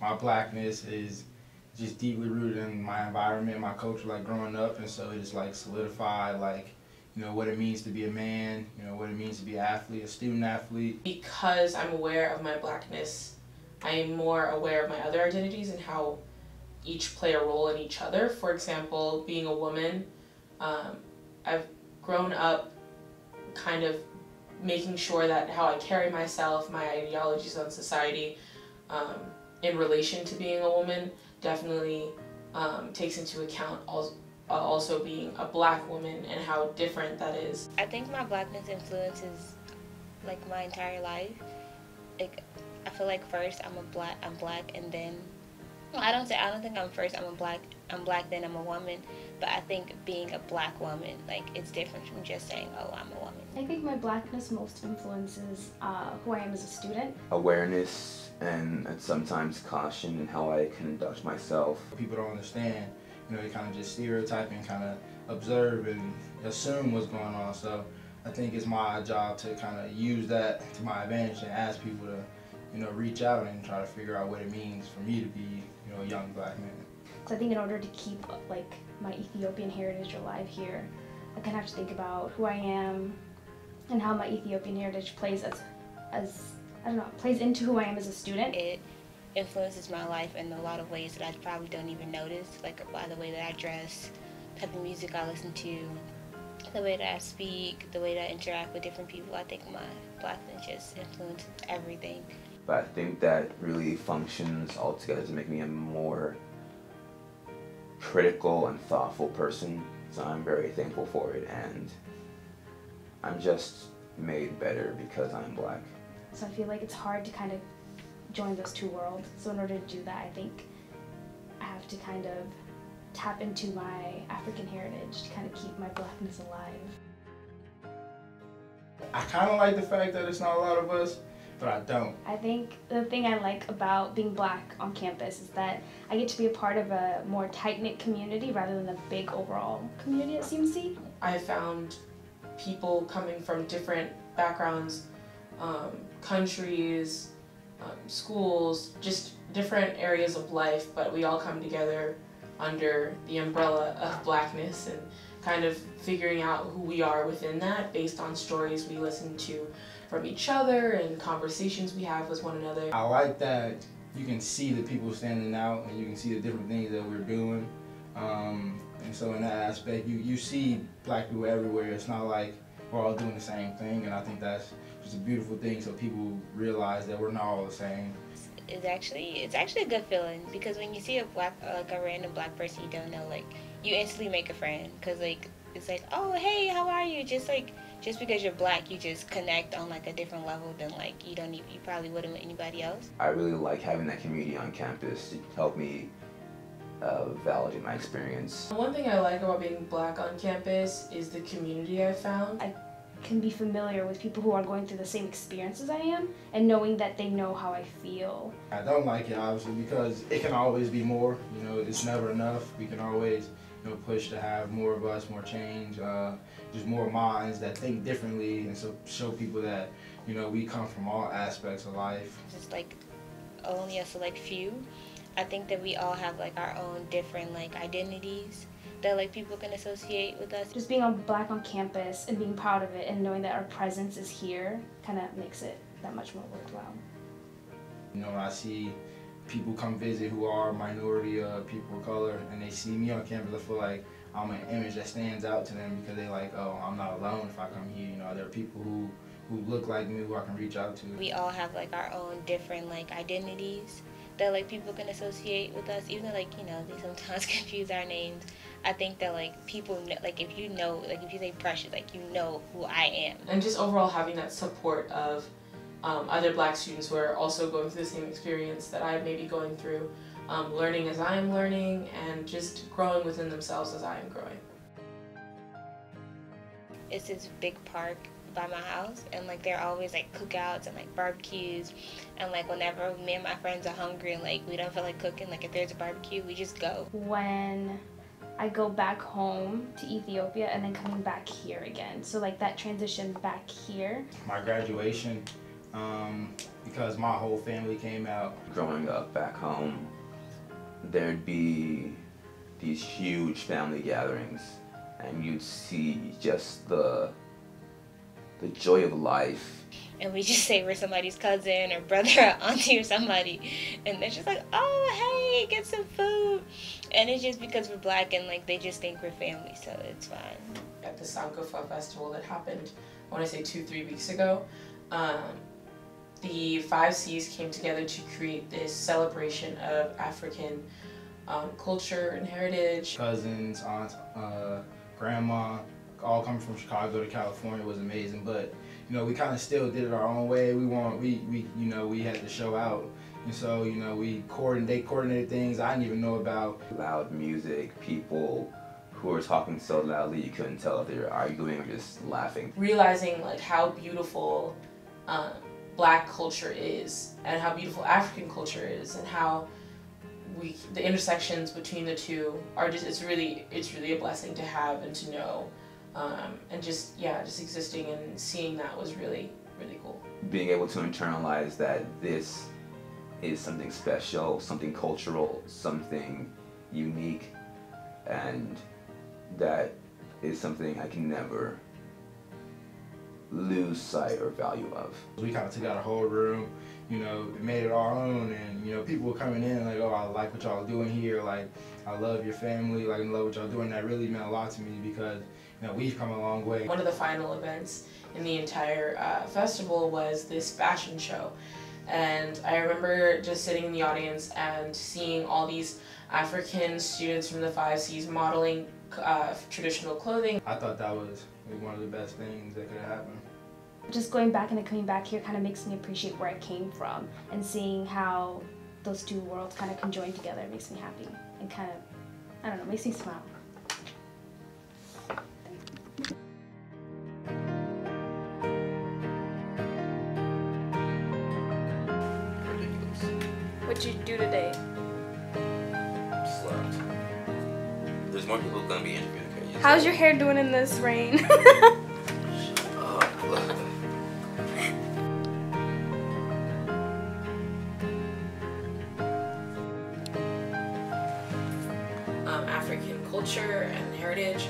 my blackness is just deeply rooted in my environment, my culture, like growing up, and so it just like solidified like, you know, what it means to be a man, you know, what it means to be an athlete, a student athlete. Because I'm aware of my blackness, I am more aware of my other identities and how each play a role in each other. For example, being a woman, I've grown up kind of making sure that how I carry myself, my ideologies on society, in relation to being a woman, definitely takes into account also being a black woman and how different that is. I think my blackness influences like my entire life. Like I feel like first I'm black and then I don't think I'm first I'm black then I'm a woman, but I think being a black woman, like it's different from just saying, oh, I'm a woman. I think my blackness most influences who I am as a student. Awareness and sometimes caution in how I conduct myself. People don't understand, you know, they kind of just stereotype and kind of observe and assume what's going on. So I think it's my job to kind of use that to my advantage and ask people to, you know, reach out and try to figure out what it means for me to be, you know, a young black man. So I think in order to keep like my Ethiopian heritage alive here, I kind of have to think about who I am and how my Ethiopian heritage plays plays into who I am as a student. It influences my life in a lot of ways that I probably don't even notice, like by the way that I dress, the type of music I listen to, the way that I speak, the way that I interact with different people. I think my blackness just influences everything. But I think that really functions altogether to make me a more critical and thoughtful person. So I'm very thankful for it, and I'm just made better because I'm black. So I feel like it's hard to kind of join those two worlds. So in order to do that, I think I have to kind of tap into my African heritage to kind of keep my blackness alive. I kind of like the fact that it's not a lot of us, but I don't. I think the thing I like about being black on campus is that I get to be a part of a more tight-knit community rather than a big overall community at CMC. I found people coming from different backgrounds, countries, schools, just different areas of life, but we all come together under the umbrella of blackness and kind of figuring out who we are within that based on stories we listen to from each other and conversations we have with one another. I like that you can see the people standing out and you can see the different things that we're doing. And so in that aspect, you see black people everywhere. It's not like we're all doing the same thing, and I think that's just a beautiful thing so people realize that we're not all the same. It's actually a good feeling because when you see a random black person you don't know, like you instantly make a friend because like it's like, oh hey, how are you? Just because you're black, you just connect on like a different level than like you probably wouldn't with anybody else. I really like having that community on campus to help me validate my experience. One thing I like about being black on campus is the community I found. I can be familiar with people who are going through the same experience as I am and knowing that they know how I feel. I don't like it obviously because it can always be more, you know, it's never enough. We can always, you know, push to have more of us, more change, just more minds that think differently, and so show people that, you know, we come from all aspects of life. Just like only a select few. I think that we all have like our own different like identities that like people can associate with us. Just being black on campus and being proud of it and knowing that our presence is here kind of makes it that much more worthwhile. You know, when I see people come visit who are minority people of color and they see me on campus, I feel like I'm an image that stands out to them because they like, oh, I'm not alone if I come here. You know, there are people who look like me who I can reach out to. We all have like our own different like identities that like people can associate with us, even though like, you know, they sometimes confuse our names. I think that like people like if you say Precious, like you know who I am. And just overall having that support of other black students who are also going through the same experience that I may be going through, learning as I am learning and just growing within themselves as I am growing. It's this big park by my house, and like there are always like cookouts and like barbecues, and like whenever me and my friends are hungry and like we don't feel like cooking, like if there's a barbecue we just go. When I go back home to Ethiopia and then coming back here again, so like that transition back here. My graduation, because my whole family came out. Growing up back home, there'd be these huge family gatherings, and you'd see just the joy of life. And we just say we're somebody's cousin or brother or auntie or somebody, and they're just like, oh, hey, get some food. And it's just because we're black, and like they just think we're family, so it's fine. At the Sankofa festival that happened, I want to say 2-3 weeks ago, the 5 C's came together to create this celebration of African culture and heritage. Cousins, aunts, grandma, all coming from Chicago to California was amazing, but you know, we kind of still did it our own way. We had to show out, and so you know, they coordinated things I didn't even know about. Loud music, people who were talking so loudly you couldn't tell if they were arguing or just laughing. Realizing like how beautiful Black culture is, and how beautiful African culture is, and how the intersections between the two are it's really a blessing to have and to know. And just existing and seeing that was really, really cool. Being able to internalize that this is something special, something cultural, something unique, and that is something I can never lose sight or value of. We kind of took out a whole room, you know, made it our own, and you know, people were coming in like, oh, I like what y'all doing here, like, I love your family, like, I love what y'all doing. That really meant a lot to me because, you know, we've come a long way. One of the final events in the entire festival was this fashion show, and I remember just sitting in the audience and seeing all these African students from the 5 C's modeling traditional clothing. I thought that was one of the best things that could have happened. Just going back and then coming back here kind of makes me appreciate where I came from, and seeing how those two worlds kind of conjoin together makes me happy and kind of, I don't know, makes me smile. What'd you do today? Slept. There's more people gonna be interviewed. Okay? How's your hair doing in this rain? African culture and heritage.